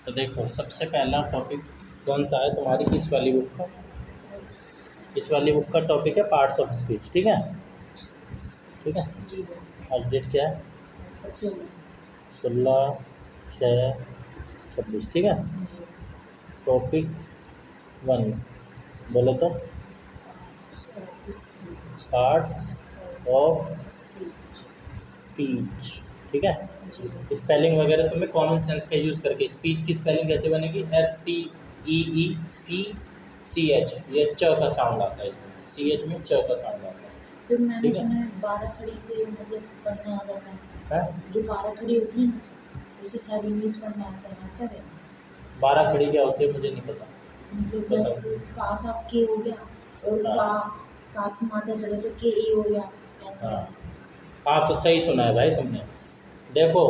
तो देखो सबसे पहला टॉपिक कौन सा है तुम्हारी इस वाली बुक का। इस वाली बुक का टॉपिक है पार्ट्स ऑफ स्पीच। ठीक है, ठीक है। जी आज डेट क्या है? अच्छा 16/6/26। ठीक है। टॉपिक 1 बोलो तो, पार्ट्स ऑफ स्पीच। ठीक है। स्पेलिंग वगैरह तुम्हें कॉमन सेंस का यूज़ करके स्पीच की स्पेलिंग कैसे बनेगी? SPEECH। ये च का साउंड आता है इसमें, CH में च का साउंड आता है। फिर मैंने ठीक है। सुना है 12 खड़ी से मतलब पढ़ना आ जाता है। है जो 12 खड़ी होती है ना उसे शायद इंग्लिश पढ़ना आता है 12 खड़ी क्या होती है मुझे नहीं पता। मतलब जैसे का के हो गया और का की मात्रा चढ़े तो के ए हो गया ऐसा। हाँ तो सही सुना है भाई तुमने। देखो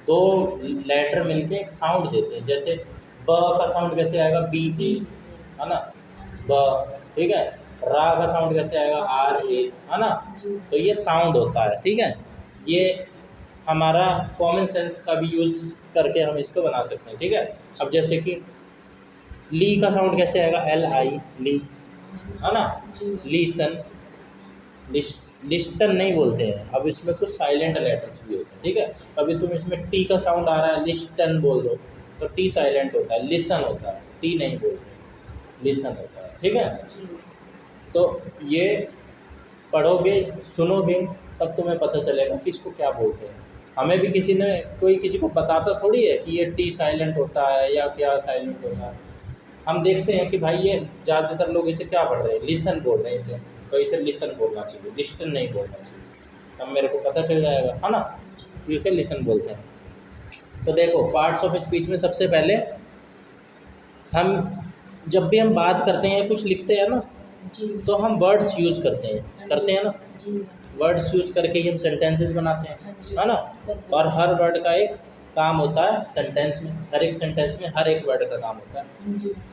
दो लेटर मिलके एक साउंड देते हैं, जैसे ब का साउंड कैसे आएगा? BA, है ना? ब। ठीक है। रा का साउंड कैसे आएगा? RA, है ना? तो ये साउंड होता है। ठीक है। ये हमारा कॉमन सेंस का भी यूज़ करके हम इसको बना सकते हैं। ठीक है। अब जैसे कि ली का साउंड कैसे आएगा? LI, ली, है ना? लीसन, लिस्टन नहीं बोलते हैं। अब इसमें कुछ साइलेंट लेटर्स भी होते हैं। ठीक है। अभी तुम इसमें टी का साउंड आ रहा है, लिस्टन बोल दो तो टी साइलेंट होता है, लिसन होता है, टी नहीं बोलते, लिसन होता है। ठीक है। तो ये पढ़ोगे सुनोगे तब तुम्हें पता चलेगा कि इसको क्या बोलते हैं। हमें भी कोई किसी को बताता थोड़ी है कि ये टी साइलेंट होता है या क्या साइलेंट होता है। हम देखते हैं कि भाई ये ज़्यादातर लोग इसे क्या पढ़ रहे हैं, लिसन बोल रहे हैं इसे, तो इसे लिसन बोलना चाहिए, लिस्टन नहीं बोलना चाहिए। अब मेरे को पता चल जाएगा, है ना? तो इसे लिसन बोलते हैं। तो देखो पार्ट्स ऑफ स्पीच में सबसे पहले हम जब भी हम बात करते हैं कुछ लिखते हैं ना तो हम वर्ड्स यूज़ करते हैं ना। वर्ड्स यूज़ करके ही हम सेंटेंसेस बनाते हैं, है ना? और हर वर्ड का एक काम होता है सेंटेंस में, हर एक सेंटेंस में हर एक वर्ड का काम होता है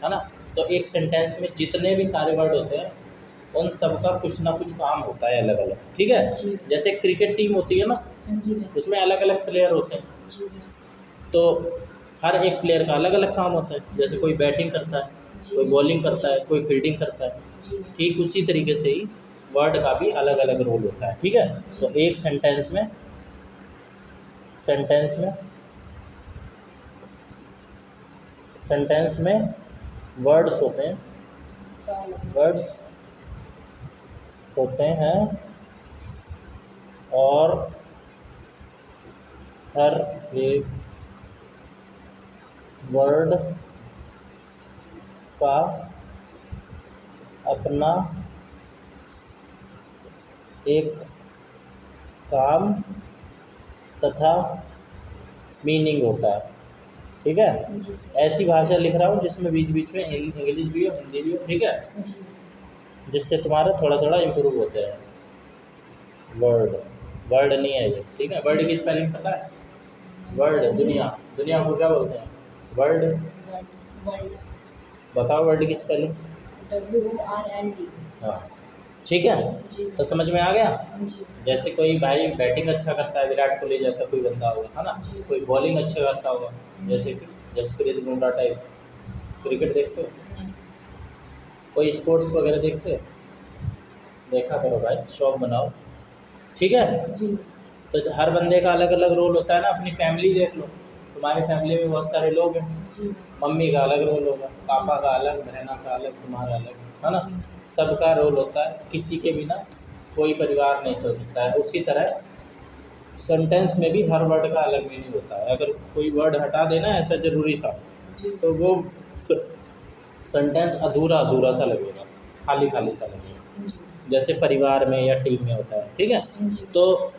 ना? तो एक सेंटेंस में जितने भी सारे वर्ड होते हैं उन सब का कुछ ना कुछ काम होता है अलग अलग। ठीक है। जैसे क्रिकेट टीम होती है ना, उसमें अलग अलग प्लेयर होते हैं, तो हर एक प्लेयर का अलग अलग काम होता है। जैसे कोई बैटिंग करता है, कोई बॉलिंग करता है, कोई फील्डिंग करता है। ठीक उसी तरीके से ही वर्ड का भी अलग अलग रोल होता है। ठीक है। तो एक सेंटेंस में वर्ड्स होते हैं और हर एक वर्ड का अपना एक काम तथा मीनिंग होता है। ठीक है। ऐसी भाषा लिख रहा हूँ जिसमें बीच बीच में इंग्लिश भी हो, हिंदी भी हो। ठीक है। जिससे तुम्हारा थोड़ा थोड़ा इम्प्रूव होता है। वर्ड नहीं है ये। ठीक है। वर्ड की स्पेलिंग पता है? वर्ल्ड, दुनिया को क्या बोलते हैं? वर्ल्ड। बताओ वर्ड की स्पेलिंग। WORLD। हाँ ठीक है। तो समझ में आ गया। जैसे कोई भाई बैटिंग अच्छा करता है, विराट कोहली जैसा कोई बंदा होगा, है ना? कोई बॉलिंग अच्छा करता होगा जैसे कि जसप्रीत बुमराह टाइप। क्रिकेट देखते हो? कोई स्पोर्ट्स वगैरह देखते हो? देखा करो भाई, शौक बनाओ। ठीक है। तो हर बंदे का अलग अलग रोल होता है ना। अपनी फैमिली देख लो, तुम्हारी फैमिली में बहुत सारे लोग हैं। मम्मी का अलग रोल होगा, पापा का अलग, बहना का अलग, तुम्हारा अलग, है ना? सबका रोल होता है, किसी के बिना कोई परिवार नहीं चल सकता है। उसी तरह सेंटेंस में भी हर वर्ड का अलग मीनिंग होता है। अगर कोई वर्ड हटा देना ऐसा ज़रूरी सा तो वो सेंटेंस अधूरा सा लगेगा, खाली सा लगेगा, जैसे परिवार में या टीम में होता है। ठीक है। तो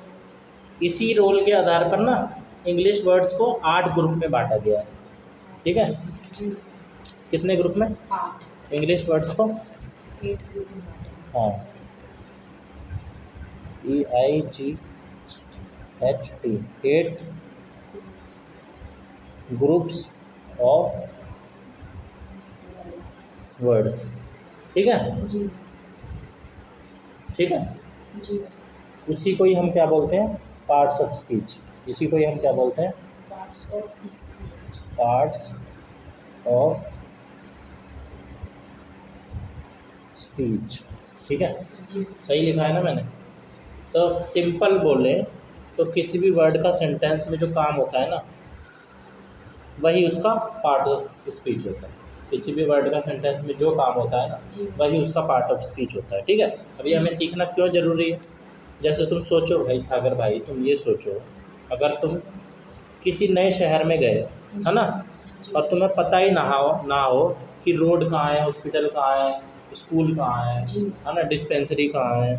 इसी रोल के आधार पर ना इंग्लिश वर्ड्स को 8 ग्रुप में बांटा गया है। ठीक है। कितने ग्रुप में? 8 इंग्लिश वर्ड्स को 8 ग्रुप में बांटा। हाँ, EIGHT 8 ग्रुप्स ऑफ वर्ड्स। ठीक है। ठीक है। उसी को ही हम क्या बोलते हैं? Parts of speech. इसी को ही हम क्या बोलते हैं? Parts of speech. ठीक है, जी सही लिखा है ना मैंने? तो सिंपल बोले तो किसी भी वर्ड का सेंटेंस में जो काम होता है ना, वही उसका पार्ट ऑफ स्पीच होता है। किसी भी वर्ड का सेंटेंस में जो काम होता है ना, जी वही उसका पार्ट ऑफ स्पीच होता है। ठीक है, अभी हमें सीखना क्यों ज़रूरी है? जैसे तुम सोचो भाई, सागर भाई, तुम ये सोचो, अगर तुम किसी नए शहर में गए, है ना, जी और तुम्हें पता ही ना हो कि रोड कहाँ है, हॉस्पिटल कहाँ है, स्कूल कहाँ है जी ना, डिस्पेंसरी कहाँ है,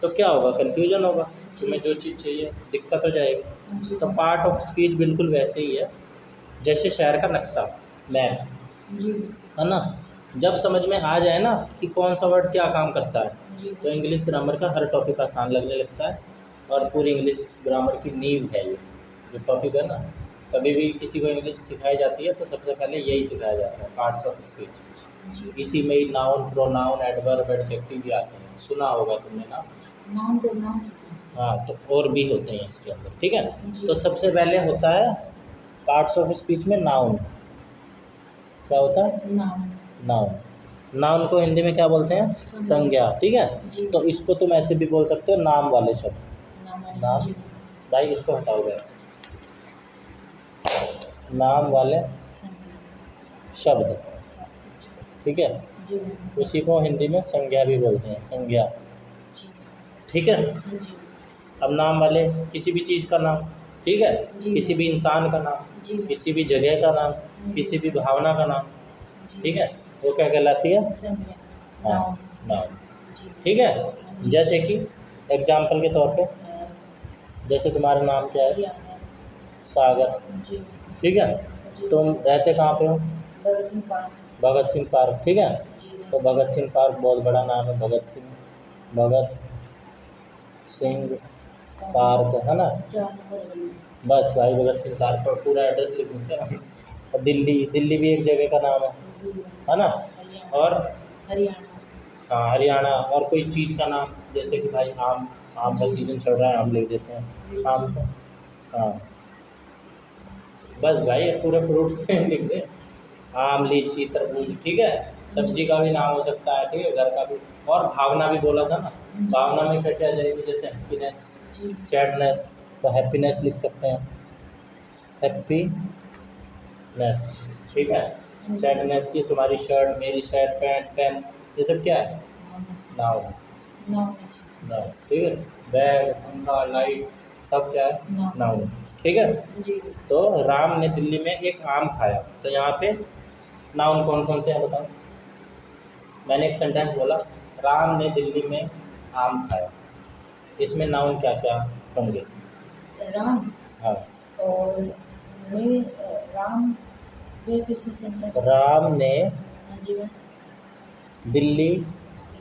तो क्या होगा? कन्फ्यूजन होगा। तुम्हें जो चीज़ चाहिए दिक्कत हो जाएगी। जी तो पार्ट ऑफ स्पीच बिल्कुल वैसे ही है, जैसे शहर का नक्शा, मैप, जी है ना। जब समझ में आ जाए ना कि कौन सा वर्ड क्या काम करता है, जी तो इंग्लिश ग्रामर का हर टॉपिक आसान लगने लगता है। और पूरी इंग्लिश ग्रामर की नींव है ये जो टॉपिक है ना। कभी भी किसी को इंग्लिश सिखाई जाती है तो सबसे पहले यही सिखाया जाता है, पार्ट्स ऑफ स्पीच। जी इसी में ही नाउन, प्रोनाउन, एडवर्ब, एडजेक्टिव भी आते हैं, सुना होगा तुमने ना। नाउन प्रोनाउन हाँ, तो और भी होते हैं इसके अंदर। ठीक है, जी तो सबसे पहले होता है पार्ट्स ऑफ स्पीच में नाउन। क्या होता है? Noun noun. नाउन को हिंदी में क्या बोलते हैं? संज्ञा। ठीक है, जी तो इसको तुम ऐसे भी बोल सकते हो, नाम वाले शब्द। नाम नाम, जी भाई इसको हटाओ गया, नाम वाले संज्ञा शब्द। ठीक है, जी उसी को हिंदी में संज्ञा भी बोलते हैं, संज्ञा। जी ठीक है, जी अब नाम वाले किसी भी चीज़ का नाम, ठीक है, जी। किसी भी इंसान का नाम, जी किसी भी जगह का नाम, किसी भी भावना का नाम, जी ठीक है, वो क्या कहलाती है? संज्ञा हाँ, नाउन नाम। जी ठीक है, जैसे कि एग्जाम्पल के तौर पे, जैसे तुम्हारा नाम क्या है? हरियाणा सागर। जी ठीक है, जी तुम रहते कहाँ पे हो? Bhagat Singh park Bhagat Singh park. ठीक है, जी तो भगत सिंह पार्क बहुत बड़ा नाम है, भगत सिंह पार्क, है ना। 4 नंबर गली बस भाई, भगत सिंह पार्क पर पूरा एड्रेस लिख दूँगा। और दिल्ली भी एक जगह का नाम जी है ना। हरियाणा और हरियाणा हाँ, हरियाणा। और कोई चीज़ का नाम, जैसे कि भाई आम, आम का सीज़न चल रहा है, आम लिख देते हैं आम को। हाँ, बस भाई पूरे फ्रूट्स में लिख दें, आम, लीची, तरबूज। ठीक है, सब्जी का भी नाम हो सकता है, ठीक है, घर का भी। और भावना भी बोला था ना, भावना में क्या क्या जाएगी? जैसे हैप्पीनेस, जी सैडनेस, तो हैप्पीनेस लिख सकते हैं, हैप्पीनेस। ठीक है, सैडनेस, ये तुम्हारी शर्ट, मेरी शर्ट, पैंट, पेन, ये सब क्या है? नाउन। Noun noun. ठीक है, बैग, पंखा, लाइट, सब क्या है? Noun noun. ठीक है, जी तो राम ने दिल्ली में एक आम खाया, तो यहाँ पे नाउन कौन कौन से हैं बताओ? मैंने एक सेंटेंस बोला, राम ने दिल्ली में आम खाया, इसमें नाउन क्या क्या होंगे? राम हाँ, और मैं राम वे फिर से सेंटेंस राम ने हाँ जी मैं दिल्ली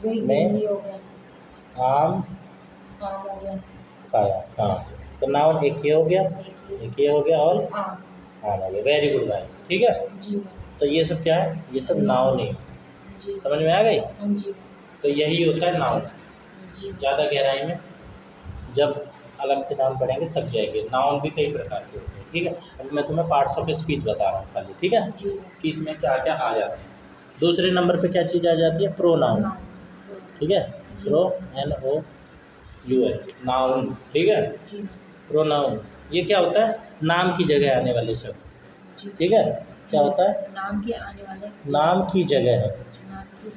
वही में दिल्ली हो गया आम आम हो गया खाया। हाँ, तो नाउन एक ये हो गया, एक ये हो गया, और एक आम आम हो गया। वेरी गुड भाई। ठीक है, जी तो ये सब क्या है? ये सब नाउन है। जी समझ में आ गई? हाँ जी तो यही होता है नाउन। जी ज़्यादा गहराई में जब अलग से नाउन पढ़ेंगे तब जाएंगे। नाउन भी कई प्रकार के होते हैं। ठीक है, अभी मैं तुम्हें पार्ट्स ऑफ स्पीच बता रहा हूँ खाली। ठीक है, जी कि इसमें क्या क्या आ जाते हैं। दूसरे नंबर पे क्या चीज़ आ जाती है? प्रोनाउन। ठीक है, PRONOUN, नाउन। ठीक है, जी प्रोनाउन ये क्या होता है? नाम की जगह आने वाले शब्द। जी ठीक है, क्या होता है? नाम के आने वाले नाम की जगह है, नाम की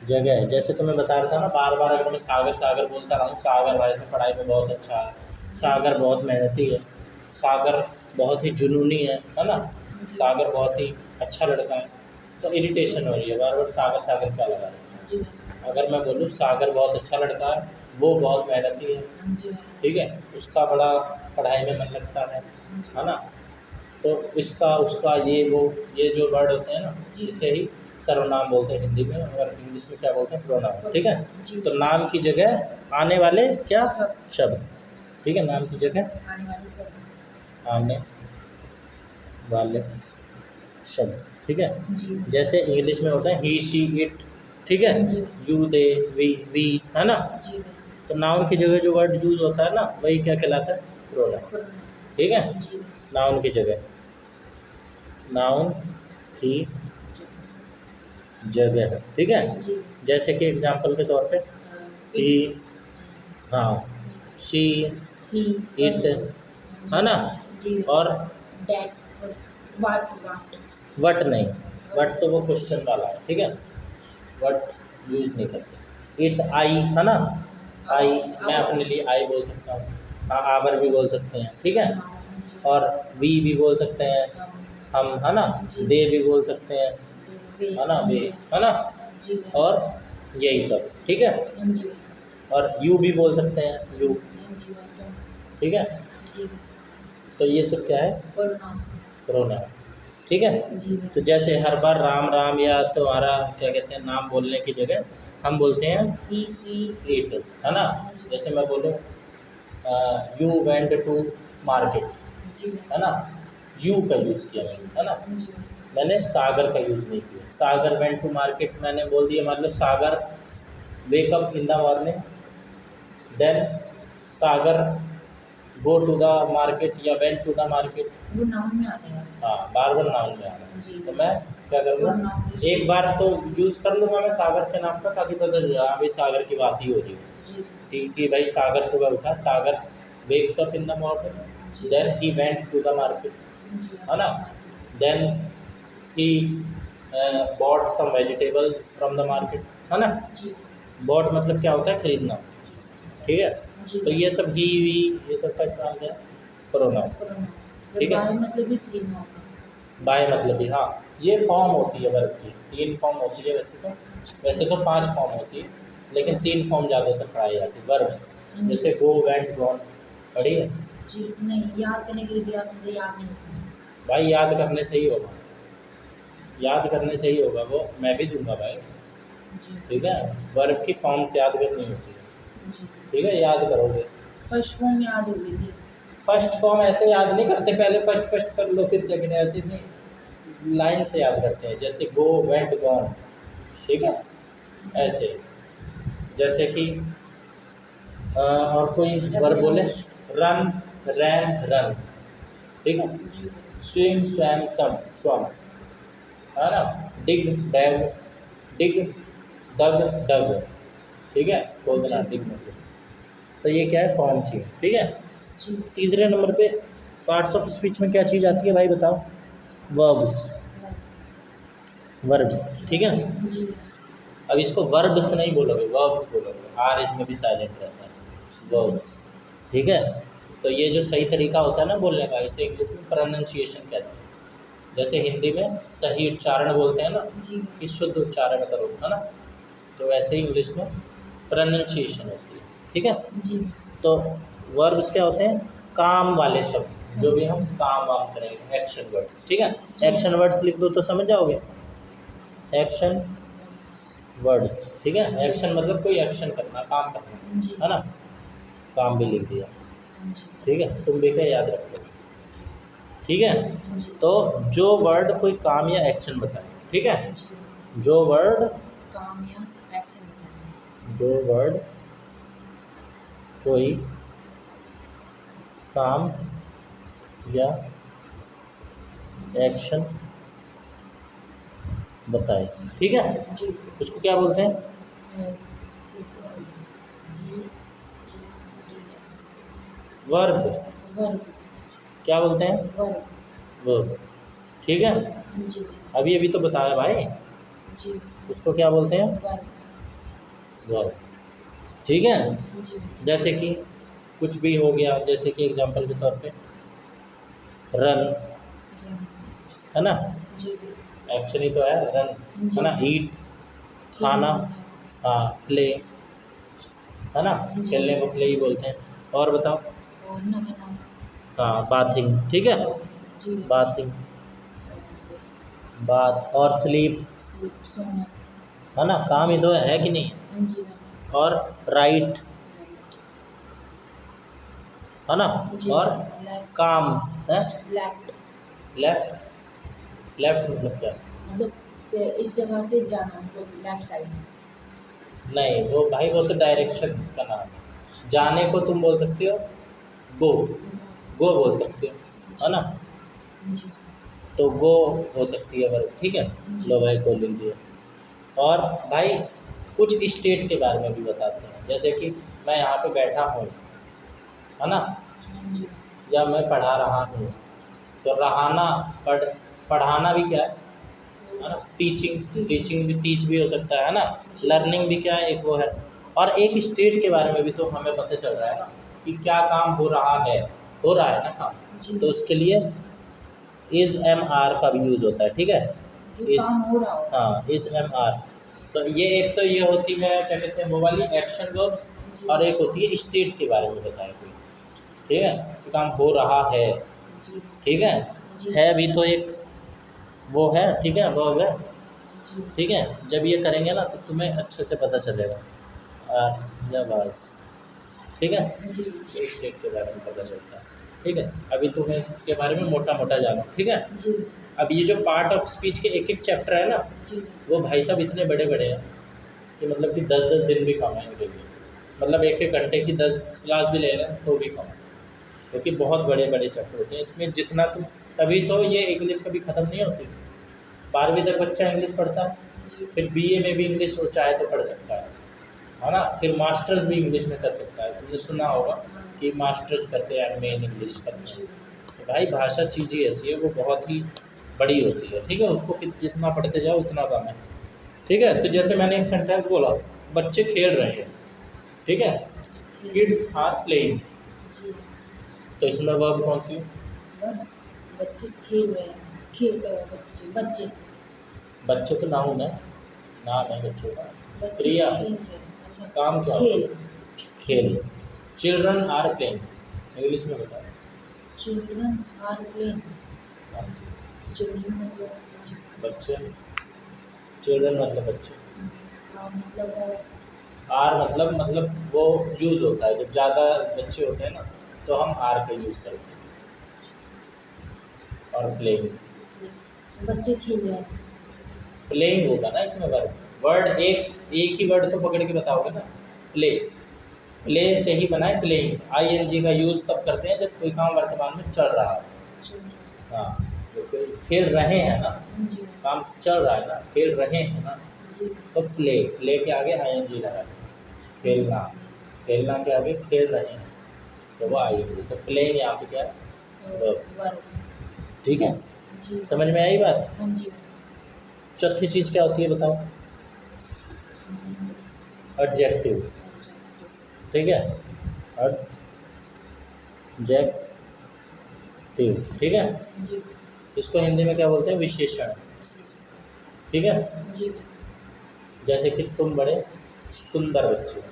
जगह है। जैसे तुम्हें बता रहा था ना, बार बार अगर मैं सागर सागर बोलता रहा हूँ, सागर भाई से पढ़ाई में बहुत अच्छा है, सागर बहुत मेहनती है, सागर बहुत ही जुनूनी है ना, सागर बहुत ही अच्छा लड़का है, तो इरिटेशन हो रही है बार बार सागर सागर क्या लगा रहे हैं। जी अगर मैं बोलूँ सागर बहुत अच्छा लड़का है, वो बहुत मेहनती है, जी ठीक है, उसका बड़ा पढ़ाई में मन लगता है ना, तो इसका उसका ये वो ये जो वर्ड होते हैं ना, इसे ही सर्वनाम बोलते हैं हिंदी में, और इंग्लिश में क्या बोलते हैं? प्रोनाउन। ठीक है, तो नाम की जगह आने वाले क्या शब्द। ठीक है, नाम की जगह आने वाले सब आने वाले शब्द। ठीक है, जी जैसे इंग्लिश में होता है ही, शी, इट। ठीक है, जी यू, दे, वी, है ना। जी तो नाउन की जगह जो वर्ड यूज होता है ना, वही क्या कहलाता है? प्रोनाउन। ठीक है, जी नाउन की जगह, नाउन की जगह, ठीक है। जी जैसे कि एग्जांपल के तौर पे ही, हाँ, शी, ही इट, है ना। जी और डैट वाट वट नहीं, वट तो वो क्वेश्चन वाला है, ठीक है, वट यूज़ नहीं करते। इट, आई, है ना, आई मैं अपने लिए आई बोल सकता हूँ, हाँ, आवर भी बोल सकते हैं, ठीक है। और वी भी बोल सकते हैं हम, है ना, दे भी बोल सकते हैं, है ना, वे, है ना, जी और यही सब, ठीक है। जी और यू भी बोल सकते हैं, यू, जी ठीक है। जी तो ये सब क्या है, प्रोनाउन प्रोनाउन, ठीक है। जी तो जैसे हर बार राम राम या तुम्हारा क्या कहते हैं नाम बोलने की जगह हम बोलते हैं ही सी इट, है ना। जैसे मैं बोलूँ यू वेंट टू मार्केट, जी है ना, यू का यूज़ किया मैंने, है ना, जी मैंने सागर का यूज़ नहीं किया। सागर वेंट टू मार्केट मैंने बोल दिया, मतलब Sagar wake up in the morning, then Sagar go to the market या वेंट टू द मार्केट, वो नाउन में आता है हाँ, बार बार नाउन में आ रहा है। जी तो मैं क्या करूँगा, Pronoun use एक बार तो यूज़ कर लूँगा मैं सागर के नाम का, ताकि पता चल जाए हाँ भाई सागर की बात ही हो रही है, जी ठीक है भाई। सागर सुबह उठा, Sagar wakes up in the morning, then he went to the market, जी है ना, then he bought some vegetables from the market, है ना। जी बॉट मतलब क्या होता है, खरीदना, ठीक है। जी तो ये सब ही वी ये सब का इस्तेमाल क्या है, प्रोनाउन, प्रोनाउन ठीक है। बाय मतलब भी खरीदना होता है बाय मतलब भी, हाँ, ये फॉर्म होती है वर्ब की, 3 फॉर्म होती है वैसे तो 5 फॉर्म होती है, लेकिन 3 फॉर्म ज़्यादातर पढ़ाई जाती है वर्ब्स। जैसे गो, वेंट, गॉन पढ़ी है जी नहीं याद करने के लिए दिया मुझे याद नहीं होता भाई, याद करने से ही होगा, याद करने से ही होगा, वो मैं भी दूंगा भाई, जी ठीक है। वर्ब की फॉर्म्स याद करनी होती है, जी ठीक है, याद करोगे। फर्स्ट फॉर्म याद हो गई थी फर्स्ट फॉर्म ऐसे याद नहीं करते, पहले फर्स्ट कर लो फिर सेकंड, ऐसे नहीं, लाइन से याद करते हैं। जैसे गो, वेंट, गॉन, ठीक है, ऐसे। जैसे कि और कोई वर्ब बोले, रन, रैन, रन, ठीक है। जी स्विम, स्वैम, स्वम, है ना। डिग, डैग, डिग, डग, डग, ठीक है, खोदना, डिग मतलब। तो ये क्या है, फॉर्म्स ही, ठीक है। जी तीसरे नंबर पे पार्ट्स ऑफ स्पीच में क्या चीज़ आती है भाई बताओ, वर्ब्स, वर्ब्स, ठीक है। जी अब इसको वर्ब्स नहीं बोलोगे, वर्ब्स बोलोगे, आर इसमें भी साइलेंट रहता है, वर्ब्स, ठीक है। तो ये जो सही तरीका होता है ना बोलने का, इसे इंग्लिश में प्रोनाउंसिएशन कहते हैं। जैसे हिंदी में सही उच्चारण बोलते हैं ना, जी कि शुद्ध उच्चारण करो, है ना, तो वैसे ही इंग्लिश में प्रोनाउंसिएशन होती है, ठीक है। जी तो वर्ब्स क्या होते हैं, काम वाले शब्द, जो भी हम काम वाम करेंगे, एक्शन वर्ड्स, ठीक है। एक्शन वर्ड्स लिख दो तो समझ जाओगे, एक्शन वर्ड्स, ठीक है। एक्शन मतलब कोई एक्शन करना, काम करना, जी है ना, काम भी लिख दिया, जी ठीक है, तुम भी क्या याद रखो, ठीक है। जी तो जो वर्ड कोई काम या एक्शन बताए, ठीक है, जी जो वर्ड, काम या एक्शन बताना जो वर्ड कोई काम या एक्शन बताए, ठीक है, जी उसको क्या बोलते हैं, वर्ब, वर्ब क्या बोलते हैं, वर्ब वर्ब, ठीक है। जी अभी अभी तो बताया भाई, जी उसको क्या बोलते हैं, वर्ब वर्ब, ठीक है। जी जैसे कि कुछ भी हो गया, जैसे कि एग्जांपल के तौर पे रन, है ना, जी एक्शन ही तो है, रन, जी। है ना, ईट, खाना, हाँ, प्ले, है ना, खेलने को प्ले ही बोलते हैं। और बताओ, और नहाना हाँ, बाथिंग, ठीक है, जी बाथिंग, बाथ, और स्लीप, स्लीप सोना है ना, काम ही तो है कि नहीं है। जी और राइट, है ना, जी और लेफ्ट काम है, लेफ्ट लेफ्ट, लेफ्ट मतलब क्या, मतलब कि इस जगह पे जाना मतलब लेफ्ट साइड नहीं वो भाई वो तो डायरेक्शन का नाम है। जाने को तुम बोल सकते हो गो, गो बोल सकते हो, है ना। जी तो गो हो सकती है वर्ब, ठीक है। लो भाई को लिख दिया। और भाई कुछ स्टेट के बारे में भी बताते हैं, जैसे कि मैं यहाँ पे बैठा हूँ, है ना, जी या मैं पढ़ा रहा हूँ, तो रहाना पढ़ाना भी क्या है ना, टीचिंग भी, टीच भी हो सकता है ना, लर्निंग भी क्या है, एक वो है। और एक स्टेट के बारे में भी तो हमें पता चल रहा है ना कि क्या काम हो रहा है ना काम, जी। तो उसके लिए इज एम आर का भी यूज़ होता है, ठीक है। जो इज, काम हो रहा हो। हाँ, इज एम आर। तो ये एक तो ये होती है क्या कहते हैं वो वाली एक्शन वर्ब्स, जी। और एक होती है स्टेट के बारे में बताया कोई, ठीक है, कि काम हो रहा है, जी ठीक है। जी। है भी तो एक वो है, ठीक है, वर्ब है, जी ठीक है। जब ये करेंगे ना तो तुम्हें अच्छे से पता चलेगा या बस, ठीक है। जी एक स्टेट के बारे में पता चलता है, ठीक है। अभी तुम्हें इसके बारे में मोटा मोटा जानो, ठीक है। जी अब ये जो पार्ट ऑफ स्पीच के एक एक चैप्टर है ना, जी वो भाई साहब इतने बड़े बड़े हैं कि मतलब कि 10-10 दिन भी कम है इनके लिए, मतलब एक एक घंटे की 10 क्लास भी ले लें तो भी कम है, क्योंकि बहुत बड़े बड़े चैप्टर होते हैं इसमें। जितना तुम, तभी तो ये इंग्लिश कभी ख़त्म नहीं होती। 12वीं तक बच्चा इंग्लिश पढ़ता है, जी फिर बीए में भी इंग्लिश वो चाहे तो पढ़ सकता है ना, फिर मास्टर्स भी इंग्लिश में कर सकता है। तुमने सुना होगा कि मास्टर्स करते हैं एमए इन इंग्लिश करते हैं। तो भाई भाषा चीज़ ही ऐसी है, वो बहुत ही बड़ी होती है, ठीक है। उसको जितना पढ़ते जाओ उतना कम है, ठीक है। तो जैसे मैंने एक सेंटेंस बोला, बच्चे खेल रहे हैं, ठीक है, किड्स आर प्लेइंग, जी। तो इसमें वर्ब कौन सी है? वर्ब, बच्चे खेल रहे हैं, बच्चे बच्चे तो नाउन है, नाम है बच्चों का। बच्चे क्रिया, खेल रहे हैं। अच्छा, काम क्या खेल। होता है? खेल। चिल्ड्रन आर प्लेइंग, इंग्लिश में बताओ। Children are playing. चिल्ड्रन मतलब बच्चे, चिल्ड्रन मतलब बच्चे, मतलब आर मतलब वो यूज़ होता है जब ज़्यादा बच्चे होते हैं ना, तो हम आर का यूज़ करते हैं। और प्लेइंग, बच्चे खेल रहे हैं। प्लेइंग होगा ना इसमें वर्ड एक ही वर्ड तो पकड़ के बताओगे ना, प्ले से ही बनाए प्लेइंग। आईएनजी का यूज़ तब करते हैं जब कोई काम वर्तमान में चल रहा है। हाँ, जो कोई खेल रहे हैं ना, जी काम चल रहा है ना, खेल रहे हैं ना, जी तो प्ले के आगे आईएनजी लगा, खेलना के आगे खेल रहे हैं तो वो आईएनजी, तो प्लेइंग यहाँ पे क्या है, वर्ब। ठीक है। जी समझ में आई बात? हाँ जी। चौथी चीज़ क्या होती है बताओ? एडजेक्टिव, ठीक है, एडजेक्टिव, ठीक है। जी इसको हिंदी में क्या बोलते हैं? विशेषण, ठीक है। जी जैसे कि तुम बड़े सुंदर बच्चे हो,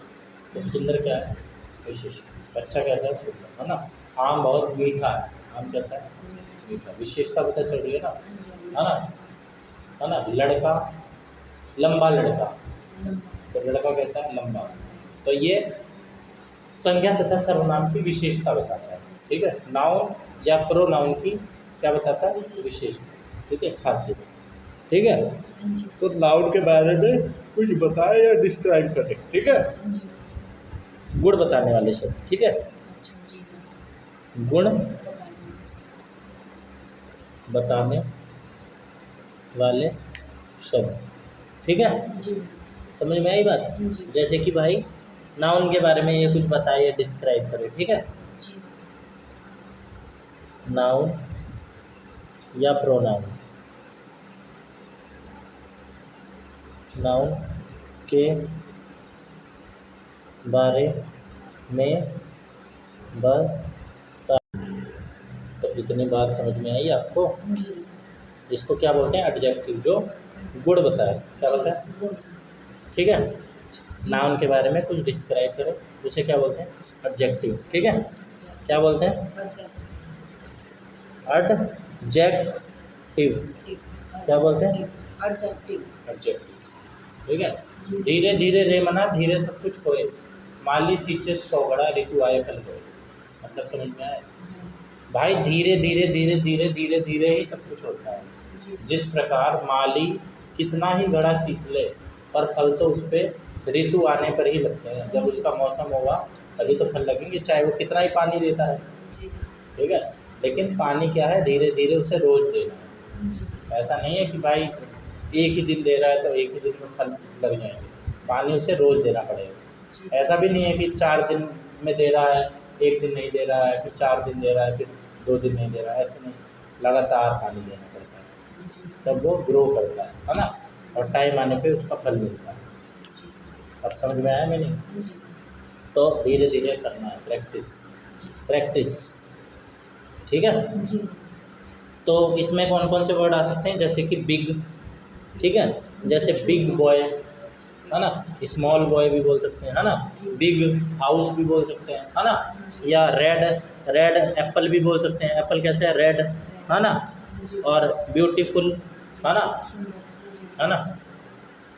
तो सुंदर क्या है? विशेषण। बच्चा कैसा है? सुंदर, है ना। आम बहुत मीठा है, आम कैसा है? मीठा, विशेषता पता चल रही है ना, है ना। लड़का, लंबा लड़का, तो लड़का कैसा है? लंबा। तो ये संज्ञा तथा सर्वनाम की विशेषता बताता है, ठीक है। नाउन या प्रोनाउन की क्या बताता है? विशेषता, ठीक है, खासियत, ठीक है। हाँ जी। तो नाउन के बारे में कुछ बताएं या डिस्क्राइब करें, ठीक है। हाँ जी। गुण बताने वाले शब्द, ठीक है। अच्छा जी। गुण बताइए। बताने वाले शब्द, ठीक है। जी समझ में आई बात? जी जैसे कि भाई नाउन के बारे में ये कुछ बताइए या डिस्क्राइब करें, ठीक है। जी नाउन या प्रोनाउन, नाउन के बारे में बता, तो इतनी बात समझ में आई आपको? जी। इसको क्या बोलते हैं? एडजेक्टिव, जो गुण बताए, क्या बताए, गुण। ठीक है। नाउन के बारे में कुछ डिस्क्राइब करें, उसे क्या बोलते हैं? एडजेक्टिव, ठीक है। क्या बोलते हैं? एडजेक्टिव, क्या बोलते हैं? एडजेक्टिव। एडजेक्टिव, ठीक है। जी। धीरे धीरे रे मना धीरे सब कुछ होए, माली सींचे सौगड़ा ऋतु आए फल होए, मतलब समझ में आया? भाई धीरे धीरे धीरे धीरे धीरे धीरे ही सब कुछ होता है। जी जिस प्रकार माली कितना ही घड़ा सींच ले, पर फल तो उस पर ऋतु आने पर ही लगते हैं। जब उसका मौसम होगा तभी तो फल लगेंगे, चाहे वो कितना ही पानी देता है, जी ठीक है। लेकिन पानी क्या है? धीरे धीरे उसे रोज देना है, जी ऐसा नहीं है कि भाई एक ही दिन दे रहा है तो एक ही दिन में फल लग जाएंगे, पानी उसे रोज़ देना पड़ेगा। जी ऐसा भी नहीं है कि 4 दिन में दे रहा है, 1 दिन नहीं दे रहा है, फिर 4 दिन दे रहा है, फिर 2 दिन नहीं दे रहा है, ऐसे नहीं, लगातार पानी देना पड़ता है, जी तब वो ग्रो करता है ना, और टाइम आने पे उसका फल मिलता है। जी अब समझ में आया मैंने? जी तो धीरे धीरे करना है, प्रैक्टिस प्रैक्टिस, ठीक है। जी तो इसमें कौन कौन से वर्ड आ सकते हैं, जैसे कि बिग, ठीक है, जैसे बिग बॉय, है ना, स्मॉल बॉय भी बोल सकते हैं, है ना, बिग हाउस भी बोल सकते हैं, है ना, या रेड रेड एप्पल भी बोल सकते हैं, एप्पल कैसे है, रेड, है ना, जी और ब्यूटीफुल, है ना, सुंदर है ना।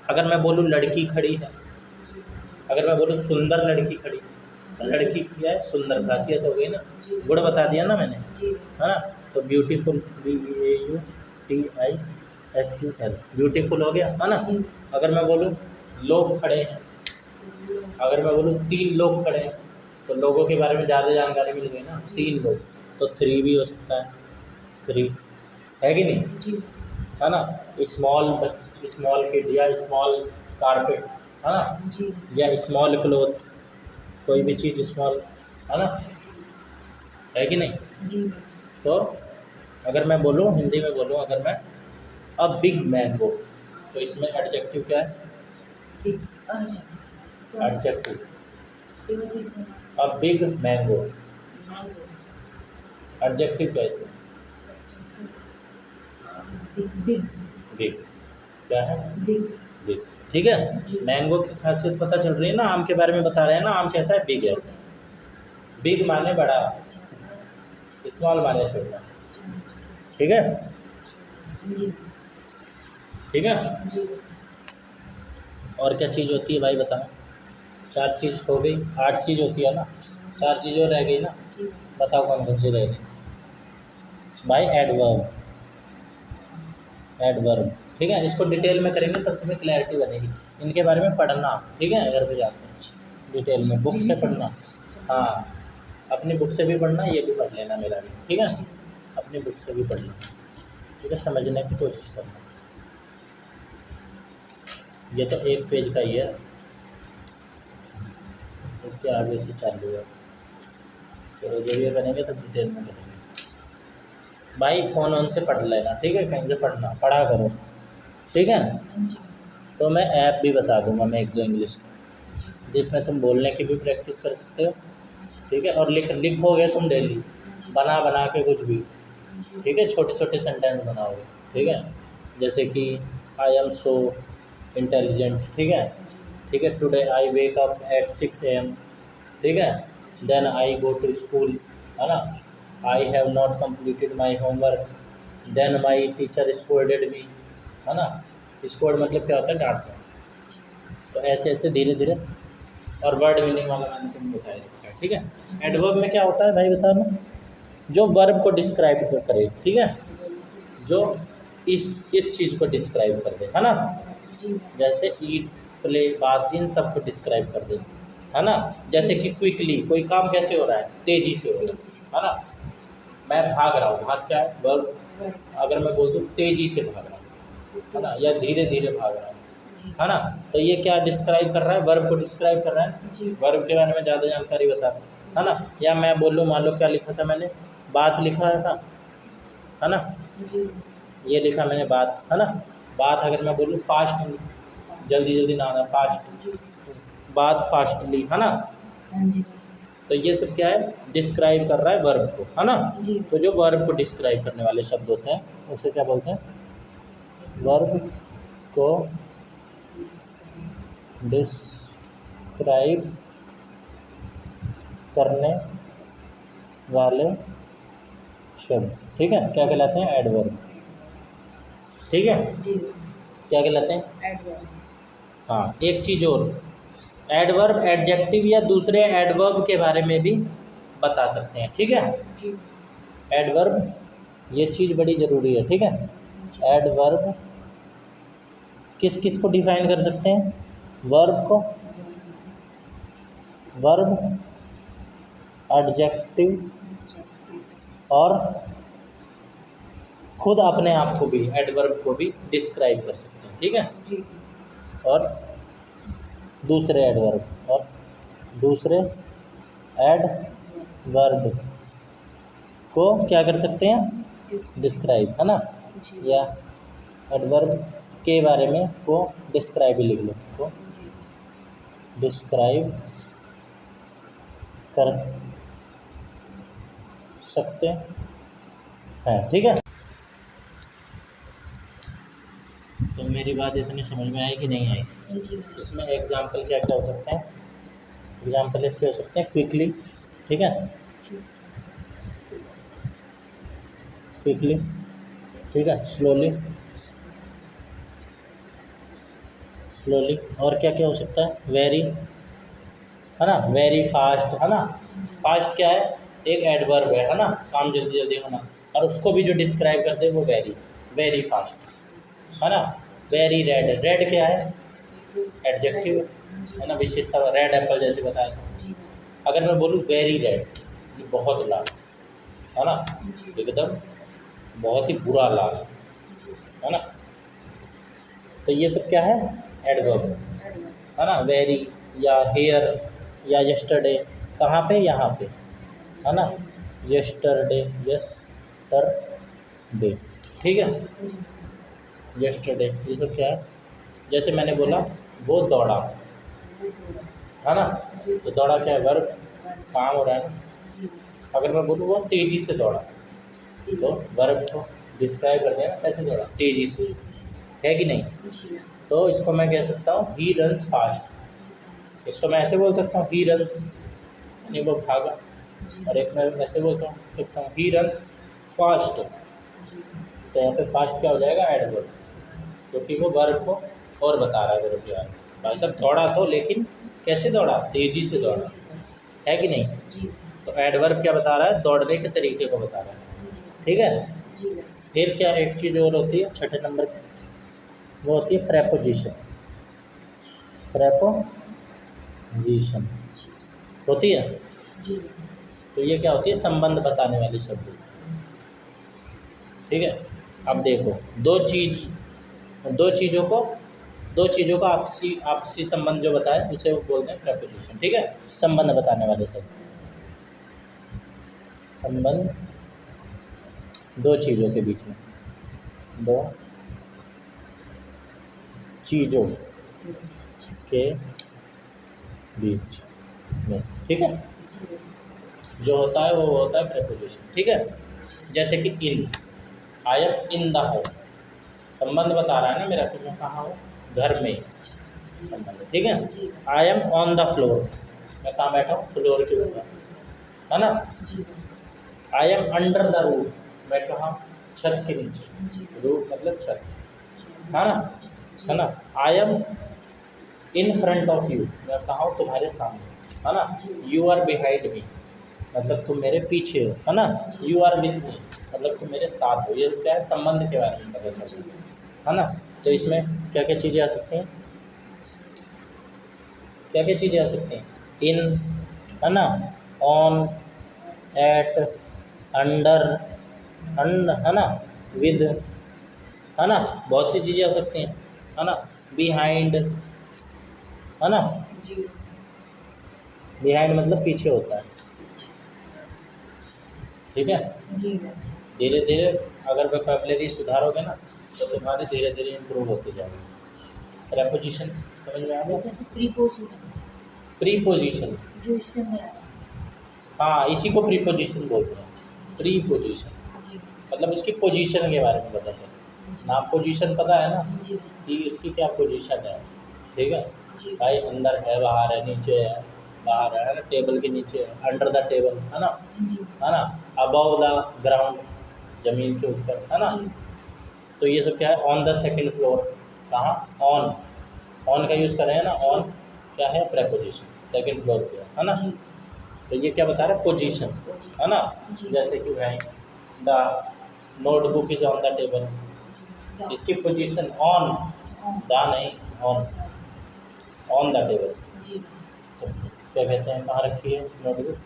अगर मैं बोलूँ लड़की खड़ी है, जी अगर मैं बोलूँ सुंदर लड़की खड़ी, तो लड़की की है सुंदर, खासियत हो गई ना, जी गुण बता दिया ना मैंने, जी है ना। तो ब्यूटीफुल, BEAUTIFUL, ब्यूटीफुल हो गया, है ना। जी अगर मैं बोलूँ लोग खड़े हैं, अगर मैं बोलूँ 3 लोग खड़े हैं, तो लोगों के बारे में ज़्यादा जानकारी मिल गई ना, 3 लोग, तो 3 भी हो सकता है, 3, है कि नहीं, जी है ना। स्मॉल किड या स्मॉल कारपेट, है ना, जी या स्मॉल क्लोथ, कोई भी चीज़ स्मॉल, है ना, है कि नहीं। जी तो अगर मैं बोलूँ हिंदी में बोलूँ, अगर मैं अ बिग मैंगो, तो इसमें एडजेक्टिव क्या है, अच्छा तो एडजेक्टिव, ये वो किसमें a big mango, mango adjective क्या है इसमें, बिग बिग बिग, क्या है, बिग बिग, ठीक है। जी मैंगो की खासियत पता चल रही है ना, आम के बारे में बता रहे हैं ना, आम कैसा है, बिग है, बिग माने बड़ा, स्मॉल माने छोटा, ठीक है, जी ठीक है। जी और क्या चीज़ होती है भाई बताओ, 4 चीज़ हो गई, 8 चीज़ होती है ना, 4 चीज़ और रह गई ना, जी बताओ कौन कौन सी रह गई भाई, एडवर्ब, एडवर्ब, ठीक है। इसको डिटेल में करेंगे तब तुम्हें क्लैरिटी बनेगी, इनके बारे में पढ़ना, ठीक है, घर पे जाकर डिटेल में बुक से पढ़ना, हाँ, अपनी बुक से भी पढ़ना, ये भी पढ़ लेना मेरा भी, ठीक है, अपनी बुक से भी पढ़ना, ठीक है, समझने की कोशिश करना। ये तो 1 पेज का ही है, इसके आगे से चालू है, तो जब ये करेंगे तो डिटेल में करेंगे। भाई फ़ोन ऑन से पढ़ लेना, ठीक है, कहीं से पढ़ना, पढ़ा करो, ठीक है। जी तो मैं ऐप भी बता दूंगा, मैं 1-2 इंग्लिश का, जिसमें तुम बोलने की भी प्रैक्टिस कर सकते हो, ठीक है, और लिखोगे तुम डेली, बना बना के कुछ भी, ठीक है, छोटे छोटे सेंटेंस बनाओगे, ठीक है, जैसे कि आई एम सो इंटेलिजेंट, ठीक है, today I wake up at 6 AM, ठीक है, then I go to school, है ना, I have not completed my homework, then my teacher scolded me, है ना, स्कोल्ड मतलब क्या होता है, डांटना। तो ऐसे ऐसे धीरे धीरे, और वर्ड मीनिंग वाला मैंने तुमको बताया रखा है, ठीक है। एडवर्ब में क्या होता है भाई बताना, जो वर्ब को डिस्क्राइब करे, ठीक है, जो इस चीज़ को डिस्क्राइब कर दे, है ना, जी जैसे ईट, प्ले, बात, इन सब को डिस्क्राइब कर दे, है ना। जैसे कि क्विकली, कोई काम कैसे हो रहा है, तेज़ी से हो रहा तेजी से है ना, मैं भाग रहा हूँ, भाग क्या है, वर्ब। वर्ब अगर मैं बोल दूँ तेज़ी से भाग रहा हूँ, है ना, या धीरे धीरे भाग रहा हूँ, जी है ना, तो ये क्या डिस्क्राइब कर रहा है, वर्ब को डिस्क्राइब कर रहा है, जी वर्ब के बारे में ज़्यादा जानकारी बता रहा है ना। या मैं बोलूँ, मान लो क्या लिखा था मैंने, बात लिखा था, है ना, जी ये लिखा मैंने बात, है ना, बात अगर मैं बोलूँ फास्ट, जल्दी जल्दी ना आना, फास्ट, जी बात फास्टली, है ना, हाँ जी तो ये सब क्या है, डिस्क्राइब कर रहा है वर्ब को, है ना। जी तो जो वर्ब को डिस्क्राइब करने वाले शब्द होते हैं उसे क्या बोलते हैं, वर्ब को डिस्क्राइब करने वाले शब्द, ठीक है, क्या कहलाते हैं, एडवर्ब, ठीक है, जी क्या कहलाते हैं, एडवर्ब हाँ। एक चीज़ और, एडवर्ब एडजेक्टिव या दूसरे एडवर्ब के बारे में भी बता सकते हैं, ठीक है। जी एडवर्ब, ये चीज़ बड़ी ज़रूरी है, ठीक है। एडवर्ब किस किस को डिफाइन कर सकते हैं, वर्ब को, वर्ब, एडजेक्टिव और खुद अपने आप को भी, एडवर्ब को भी डिस्क्राइब कर सकते हैं, ठीक है। जी और दूसरे एडवर्ब, और दूसरे एडवर्ब को क्या कर सकते हैं, डिस्क्राइब, है ना। जी या एडवर्ब के बारे में को डिस्क्राइब लिख लो, तो जी डिस्क्राइब कर सकते हैं, ठीक है। तो मेरी बात इतनी समझ में आई कि नहीं आई? जी इसमें एग्जाम्पल क्या क्या हो सकते हैं? एग्जाम्पल इसके हो सकते हैं क्विकली, ठीक है, क्विकली, ठीक है, स्लोली, स्लोली, और क्या क्या हो सकता है, वेरी, है ना, वेरी फास्ट, है ना। फास्ट क्या है, एक एडवर्ब है ना, काम जल्दी जल्दी होना, और उसको भी जो डिस्क्राइब करते हैं वो वेरी, वेरी फास्ट, है ना। वेरी रेड, रेड क्या है, एडजेक्टिव, है ना, विशेषता, रेड एप्पल जैसे बताया था। जी अगर मैं बोलूँ वेरी रेड, ये बहुत लाल, है ना, एकदम बहुत ही बुरा लाल, है ना। तो ये सब क्या है, एडवर्ब, है ना। वेरी या हेयर या यस्टरडे, कहाँ पे, यहाँ पे, है ना, यस्टरडे, यस्टरडे, ठीक है, यस्टरडे, ये सब क्या है। जैसे मैंने बोला वो दौड़ा, है ना, तो दौड़ा क्या है, वर्ब, काम हो रहा है ना। अगर मैं बोलूँ वो तेज़ी से दौड़ा, तो वर्ब को डिस्क्राइब कर देना, कैसे दौड़ा, तेज़ी से, है कि नहीं। तो इसको मैं कह सकता हूँ ही रन्स फास्ट, इसको मैं ऐसे बोल सकता हूँ ही रन्स, यानी वो भागा, और एक मैं ऐसे बोल सकता हूँ ही रन्स फास्ट। तो यहाँ पे फास्ट क्या हो जाएगा, एडवर्ब, क्योंकि वो वर्ब को और बता रहा है, वर्ब क्या है, भाई साहब दौड़ा तो, लेकिन कैसे दौड़ा, तेज़ी से दौड़ा, है कि नहीं। तो एडवर्ब क्या बता रहा है, दौड़ने के तरीके को बता रहा है, ठीक है। फिर क्या एक चीज़ और होती है छठे नंबर की, वो होती है प्रेपोजिशन, प्रेपोजिशन होती है। तो ये क्या होती है, संबंध बताने वाली शब्द, ठीक है। अब देखो दो चीज़ों का आपसी संबंध जो बताए उसे वो बोलते हैं प्रेपोजिशन, ठीक है, संबंध बताने वाले शब्द, संबंध दो चीज़ों के बीच में, दो चीज़ों के बीच में, ठीक है, जो होता है वो होता है प्रेपोजिशन, ठीक है। जैसे कि in, I am in the house, संबंध बता रहा है ना मेरा कि मैं कहाँ हूँ, घर में, संबंध, ठीक है। I am on the floor, मैं कहाँ बैठा हूँ, फ्लोर के ऊपर, है ना। I am under the roof, मैं कहाँ, छत के नीचे, रूफ मतलब छत, है ना, है ना। आई am in front of you, मैं कहाँ हूँ, तुम्हारे सामने, है ना। यू आर बिहाइंड मी, मतलब तुम मेरे पीछे हो, है ना। यू आर विथ मी, मतलब तुम मेरे साथ हो। ये क्या है, संबंध के बारे में पता चलता है ना। तो इसमें क्या क्या चीज़ें आ सकती हैं, क्या क्या चीज़ें आ सकती हैं, इन, है ना, ऑन, एट, अंडर, है ना, विद, है ना, बहुत सी चीज़ें आ सकती हैं, है ना। बिहाइंड, है ना, बिहाइंड मतलब पीछे होता है, ठीक है। धीरे धीरे अगर वोकैबुलरी सुधारोगे ना तो तुम्हारे धीरे धीरे इम्प्रूव होते जाएंगे। प्रेपोजिशन समझ में आ गया, जैसे प्रीपोजिशन प्रीपोजिशन, जो इसके अंदर आता हाँ इसी को प्रीपोजिशन बोलते हैं। प्रीपोजिशन मतलब उसकी पोजीशन के बारे में पता चले, नाम पोजीशन पता है ना जी कि इसकी क्या पोजीशन है, ठीक है जी भाई, अंदर है, बाहर है, नीचे है, बाहर है ना, टेबल के नीचे है, अंडर द टेबल, है ना, जी है ना, अबव द ग्राउंड, जमीन के ऊपर, है ना। जी तो ये सब क्या है, ऑन द सेकंड फ्लोर, कहाँ, ऑन, ऑन का यूज़ कर रहे हैं ना, ऑन क्या है, प्रेपोजिशन, सेकंड फ्लोर पे, है ना। तो ये क्या बता रहा है, पोजीशन, है ना। जैसे कि भाई the notebook is on the table, इसकी पोजीशन ऑन, द नहीं, ऑन द टेबल, तो क्या कहते हैं, कहाँ रखी है नोटबुक,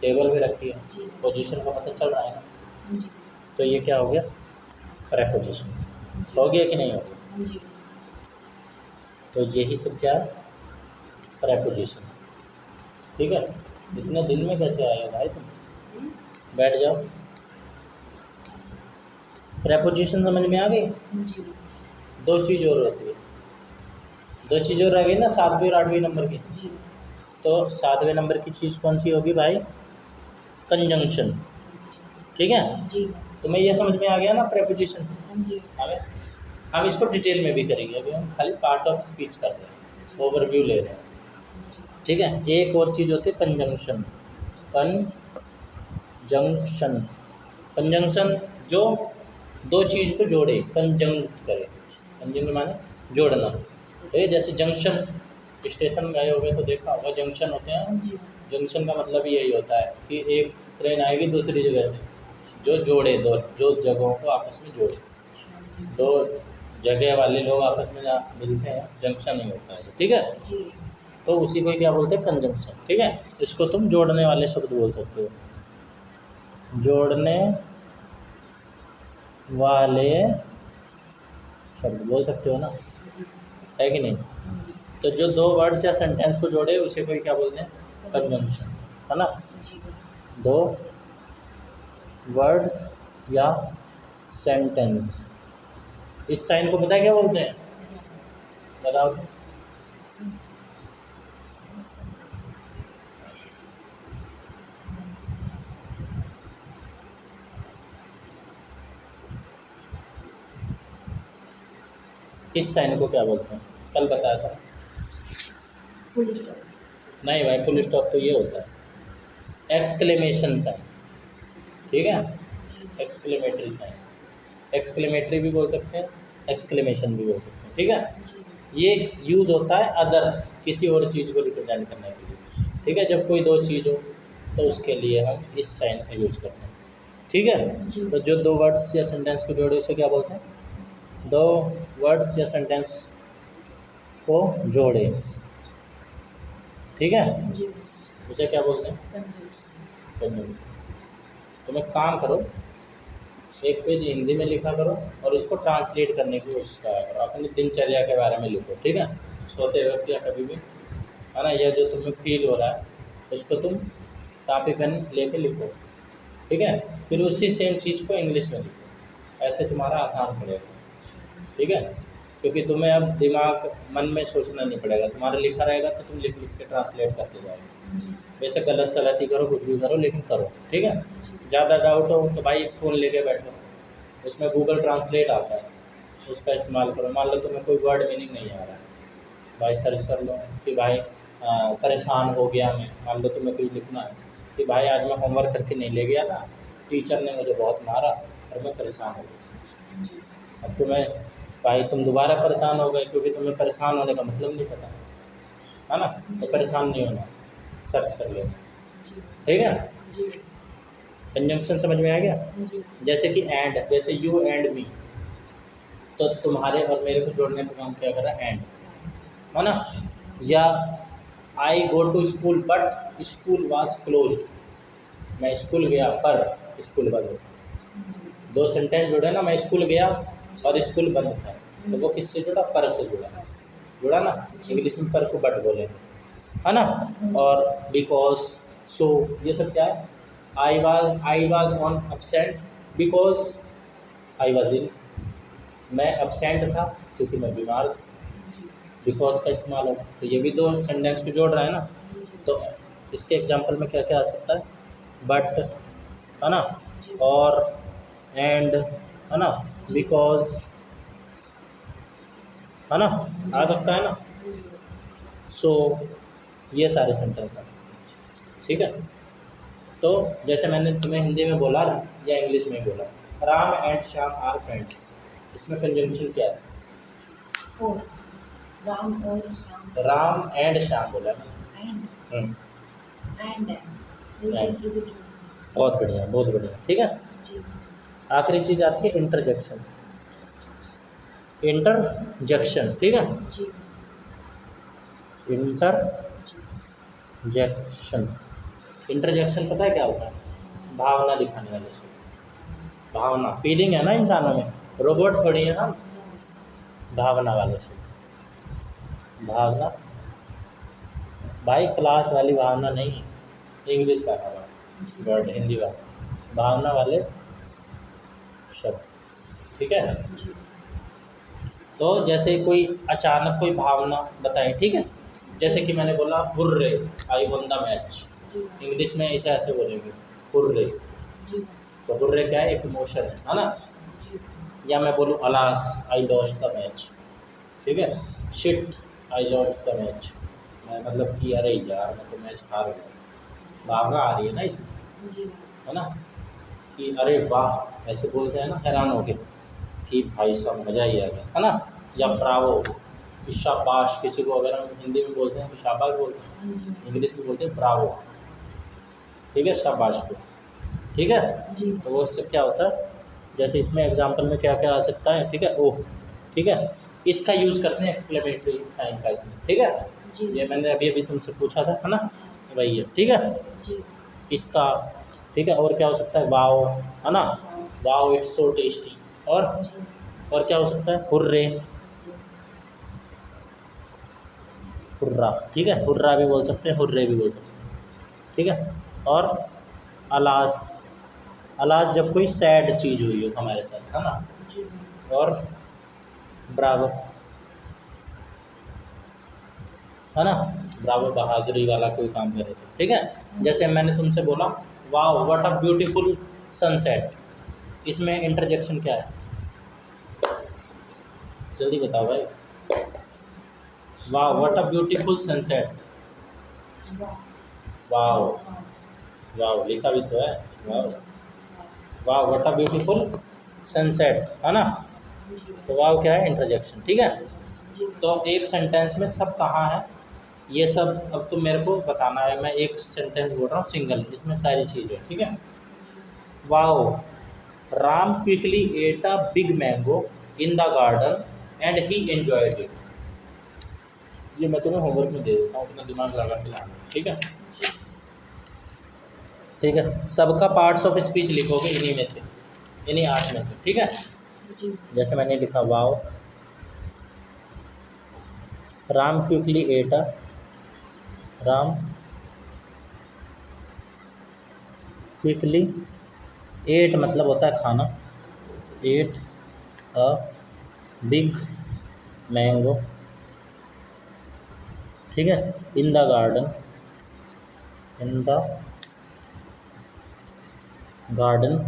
टेबल पे रखी है, पोजीशन का पता चल रहा है ना। तो ये क्या हो गया, प्रेपोजिशन। हो गया कि नहीं हो गया? जी तो यही सब क्या है? प्रेपोजिशन। ठीक है, इतने दिन में कैसे आए हो भाई तुम? बैठ जाओ। प्रेपोजिशन समझ में आ गई? जी दो चीज़ और होती है, दो चीज़ और रह गई ना 7वें और 8वें नंबर की। जी तो 7वें नंबर की चीज़ कौन सी होगी भाई? कंजंक्शन। ठीक है, जी तुम्हें ये समझ में आ गया ना प्रेपोजिशन? जी आ गया। हम इसको डिटेल में भी करेंगे, अभी हम खाली पार्ट ऑफ स्पीच कर रहे हैं, ओवरव्यू ले रहे हैं। ठीक है, एक और चीज़ होती है कंजंक्शन। कंजंक्शन, कंजंक्शन जो दो चीज़ को जोड़े, कंजंक्ट करे। कंजंक्ट माने जोड़ना। तो ये जैसे जंक्शन, स्टेशन गए होगे तो देखा होगा जंक्शन होते हैं। जी जंक्शन का मतलब यही होता है कि एक ट्रेन आएगी दूसरी जगह से, जो जोड़े, दो जो जगहों को आपस में जोड़े, दो जगह वाले लोग आपस में जहाँ मिलते हैं, जंक्शन ही होता है। ठीक है, जी तो उसी को क्या बोलते हैं? कंजंक्शन। ठीक है, इसको तुम जोड़ने वाले शब्द बोल सकते हो, जोड़ने वाले शब्द बोल सकते हो ना, है कि नहीं? तो जो दो वर्ड्स या सेंटेंस को जोड़े उसे कोई क्या बोलते हैं? कंजंक्शन, है ना? जी दो वर्ड्स या सेंटेंस। इस साइन को पता है क्या बोलते हैं? बताओ। इस साइन को क्या बोलते हैं? कल बताया था। Full stop. नहीं भाई, फुल स्टॉप तो ये होता है एक्सक्लेमेशन साइन। ठीक है, एक्सक्लेमेटरी साइन, एक्सक्लेमेटरी भी बोल सकते हैं, एक्सक्लेमेशन भी बोल सकते हैं। ठीक है, ये यूज़ होता है अदर, किसी और चीज़ को रिप्रेजेंट करने के लिए। ठीक है, जब कोई दो चीज़ हो तो उसके लिए हम इस साइन का यूज़ करते हैं। ठीक है, तो जो दो वर्ड्स या सेंटेंस को जोड़े उसे क्या बोलते हैं? दो वर्ड्स या सेंटेंस को जोड़े। ठीक है, जी उसे क्या बोलते हैं? कंजंक्शन। कंजंक्शन। तुम एक काम करो, एक पेज हिंदी में लिखा करो और उसको ट्रांसलेट करने की कोशिश करा करो, अपनी दिनचर्या के बारे में लिखो। ठीक है, सोते वक्त या कभी भी, है ना, यह जो तुम्हें फील हो रहा है उसको तुम कॉपी पेन लेके लिखो। ठीक है, फिर उसी सेम चीज़ को इंग्लिश में लिखो, ऐसे तुम्हारा आसान पड़ेगा। ठीक है, क्योंकि तुम्हें अब दिमाग मन में सोचना नहीं पड़ेगा, तुम्हारा लिखा रहेगा तो तुम लिख लिख के ट्रांसलेट करते जाओगे। वैसे गलत सलती करो, कुछ भी करो, लेकिन करो। ठीक है, ज़्यादा डाउट हो तो भाई फ़ोन लेके बैठो, उसमें गूगल ट्रांसलेट आता है, उसका इस्तेमाल करो। मान लो तुम्हें कोई वर्ड मीनिंग नहीं आ रहा है, भाई सर्च कर लो कि भाई परेशान हो गया मैं। मान लो तुम्हें कोई लिखना है कि भाई आज मैं होमवर्क करके नहीं ले गया था, टीचर ने मुझे बहुत मारा और मैं परेशान हो गया। अब तुम्हें भाई तुम दोबारा परेशान हो गए क्योंकि तुम्हें परेशान होने का मतलब नहीं पता, है ना? तो परेशान नहीं होना, सर्च कर लेना। ठीक है, कंजंक्शन समझ में आ गया? जैसे कि एंड, जैसे यू एंड मी, तो तुम्हारे और मेरे को जोड़ने का काम क्या कर रहा है? एंड, है ना? या I go to school but school was closed, मैं स्कूल गया पर स्कूल बंद था। दो सेंटेंस जुड़े ना, मैं स्कूल गया और स्कूल बंद था, तो वो किससे जुड़ा? पर से जुड़ा ना। इंग्लिश में पर को बट बोले, है ना? और बिकॉज, सो, ये सब क्या है? I was on absent because I was ill, मैं एब्सेंट था क्योंकि मैं बीमार था। बिकॉज का इस्तेमाल होगा, तो ये भी दो सेंटेंस को जोड़ रहा है ना। तो इसके एग्जांपल में क्या क्या आ सकता है? बट, है ना, और एंड, है ना, बिकॉज, है ना, आ सकता है ना। सो ये सारे सेंटेंस आ सकते हैं। ठीक है, तो जैसे मैंने तुम्हें हिंदी में बोला या इंग्लिश में बोला, Ram and Shyam are friends, इसमें कंजंक्शन क्या है? और राम और श्याम, राम एंड श्याम बोला एंड ना। एक दूसरे को जोड़ना। बहुत बढ़िया, बहुत बढ़िया। ठीक है, जी आखिरी चीज़ आती है इंटरजेक्शन। इंटरजेक्शन, ठीक है, जी इंटरजेक्शन। इंटरजेक्शन पता है क्या होता है? भावना दिखाने वाले शब्द, भावना, फीलिंग है ना इंसानों में, रोबोट थोड़ी है हम, भावना वाले से। भावना भाई क्लास वाली भावना नहीं, इंग्लिश का वर्ड, हिंदी वाला भावना वाले शब्द, ठीक है। तो जैसे कोई अचानक कोई भावना बताए, ठीक है, जैसे कि मैंने बोला hurray, I one the match, English में इसे ऐसे बोलेंगे हुर्रे। तो हुर्रे क्या है, एक इमोशन है ना। या मैं बोलूँ alas, I lost the match, ठीक है। Shit, I lost the match, मैं मतलब कि अरे यार मैं तो मैच हार गया, भावना आ रही है ना इसमें, है ना। कि अरे वाह, ऐसे बोलते हैं ना हैरान हो गए कि भाई साहब मज़ा ही आ गया, है ना। या ब्रावो, शाबाश, किसी को अगर हम हिंदी में बोलते हैं तो शाबाश बोलते हैं, इंग्लिश में बोलते हैं ब्रावो, ठीक है, शाबाश को, ठीक है। तो वो इससे क्या होता है, जैसे इसमें एग्जाम्पल में क्या क्या आ सकता है, ठीक है, ओह, ठीक है, इसका यूज़ करते हैं एक्सक्लेमेटरी साइन का इसमें, ठीक है। ये मैंने अभी अभी तुमसे पूछा था, है ना, वही है, ठीक है। इसका, ठीक है। और क्या हो सकता है, वाओ, है ना, वाओ इट्स सो टेस्टी। और क्या हो सकता है, हुर्रे, हुर्रा, ठीक है, हुर्रा भी बोल सकते हैं, हुर्रे भी बोल सकते हैं, ठीक है। और अलास, अलास जब कोई सैड चीज़ हुई हो हमारे साथ, है ना। और ब्रावो, है ना, ब्रावो बहादुरी वाला कोई काम करे तो, ठीक है। जैसे मैंने तुमसे बोला wow what a beautiful sunset, इसमें इंटरजेक्शन क्या है, जल्दी बताओ भाई। Wow what a beautiful sunset, wow, wow लिखा भी तो है, wow, wow what a beautiful sunset, है ना। तो वाओ क्या है, इंटरजेक्शन, ठीक है। तो एक सेंटेंस में सब कहाँ है, ये सब अब तुम मेरे को बताना है। मैं एक सेंटेंस बोल रहा हूँ सिंगल, इसमें सारी चीज़ें, ठीक है। Wow, Ram quickly ate a big mango in the garden and he enjoyed it. ये मैं तुम्हें होमवर्क में दे देता हूँ, अपना दिमाग लगा के लाना, ठीक है, ठीक है। सबका पार्ट्स ऑफ स्पीच लिखोगे इन्हीं में से, इन्हीं 8 में से, ठीक है। जैसे मैंने लिखा wow, Ram quickly ate a, Ram quickly ate मतलब होता है खाना, एट अ बिग मैंगो, ठीक है, in the garden, in the garden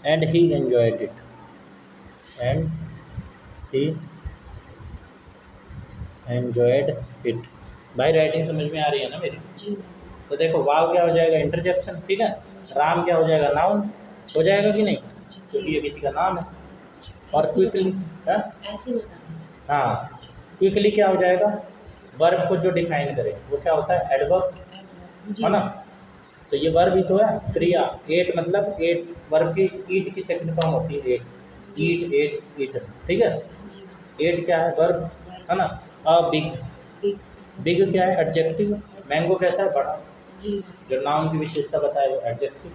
and he enjoyed it, and he enjoyed it. भाई राइटिंग समझ में आ रही है ना मेरी। तो देखो वाव क्या हो जाएगा, इंटरजेक्शन, ठीक है। राम क्या हो जाएगा, नाउन हो जाएगा कि नहीं, क्योंकि ये किसी का नाम है। और क्विकली, ऐसे बताना, हाँ, क्विकली क्या हो जाएगा, वर्ब को जो डिफाइन करे वो क्या होता है, एडवर्ब, है ना। तो ये वर्ब ही तो है, क्रिया। एट मतलब एट, वर्ब की ईट की सेकंड फॉर्म होती है एट, ईट, एट, ईट, ठीक है। एट क्या है, वर्ब, है ना। अ बिग, बिग क्या है, एडजेक्टिव। मैंगो कैसा है, बड़ा, जो नाउन की विशेषता बताए वो एडजेक्टिव,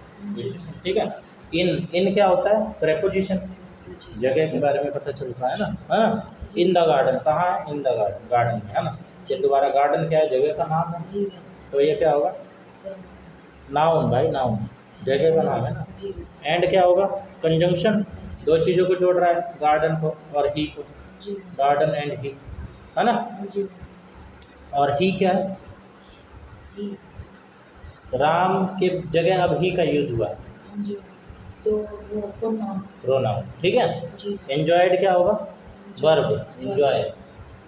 ठीक है। इन क्या होता है, प्रेपोजिशन, जगह के बारे में पता चलता है ना, हाँ। इन द गार्डन कहाँ है, इन द गार्डन, गार्डन में, है ना। ये दोबारा गार्डन क्या है, जगह का नाम है, तो ये क्या होगा, नाउन भाई, नाउन जगह का नाम है ना। एंड क्या होगा, कंजंक्शन, दो चीज़ों को जोड़ रहा है, गार्डन को और ही को, गार्डन एंड ही, है ना। और ही क्या है, राम के जगह अब ही का यूज हुआ है, तो वो प्रोनाउन, ठीक है। एंजॉयड क्या होगा, वर्ब, एंजॉय,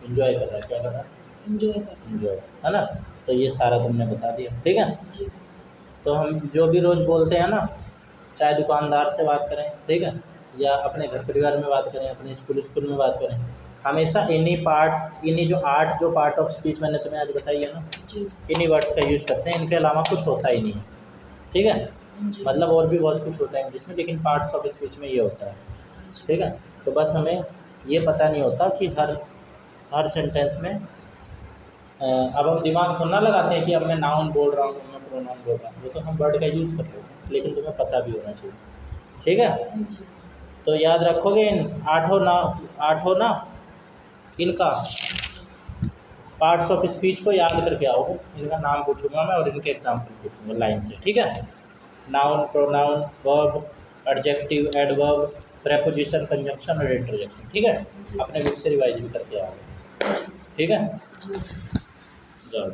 एंजॉय कर रहा है, क्या कर रहा है, एंजॉय, है ना। तो ये सारा तुमने बता दिया, ठीक है। तो हम जो भी रोज़ बोलते हैं ना, चाहे दुकानदार से बात करें, ठीक है, या अपने घर परिवार में बात करें, अपने स्कूल में बात करें, हमेशा इन्हीं जो 8 जो पार्ट ऑफ स्पीच मैंने तुम्हें आज बताई है ना, इन्हीं वर्ड्स का यूज करते हैं, इनके अलावा कुछ होता ही नहीं है, ठीक है। मतलब और भी बहुत कुछ होता है इंग्लिश में, लेकिन पार्ट्स ऑफ स्पीच में ये होता है, ठीक है। तो बस हमें ये पता नहीं होता कि हर सेंटेंस में अब हम दिमाग तो ना लगाते हैं कि अब मैं नाउन बोल रहा हूँ, मैं प्रोनाउन बोल रहा हूँ, वो तो हम वर्ड का यूज़ कर रहे हैं, लेकिन तुम्हें पता भी होना चाहिए, ठीक है। तो याद रखोगे इन आठों ना इनका पार्ट्स ऑफ स्पीच को याद करके आओगे। इनका नाम पूछूंगा मैं और इनके एग्जाम्पल पूछूंगा लाइन से, ठीक है। Noun, pronoun, verb, adjective, adverb, preposition, conjunction और इंटरजेक्शन, ठीक है। अपने बुक से रिवाइज भी करके आओगे, ठीक है। जाओ।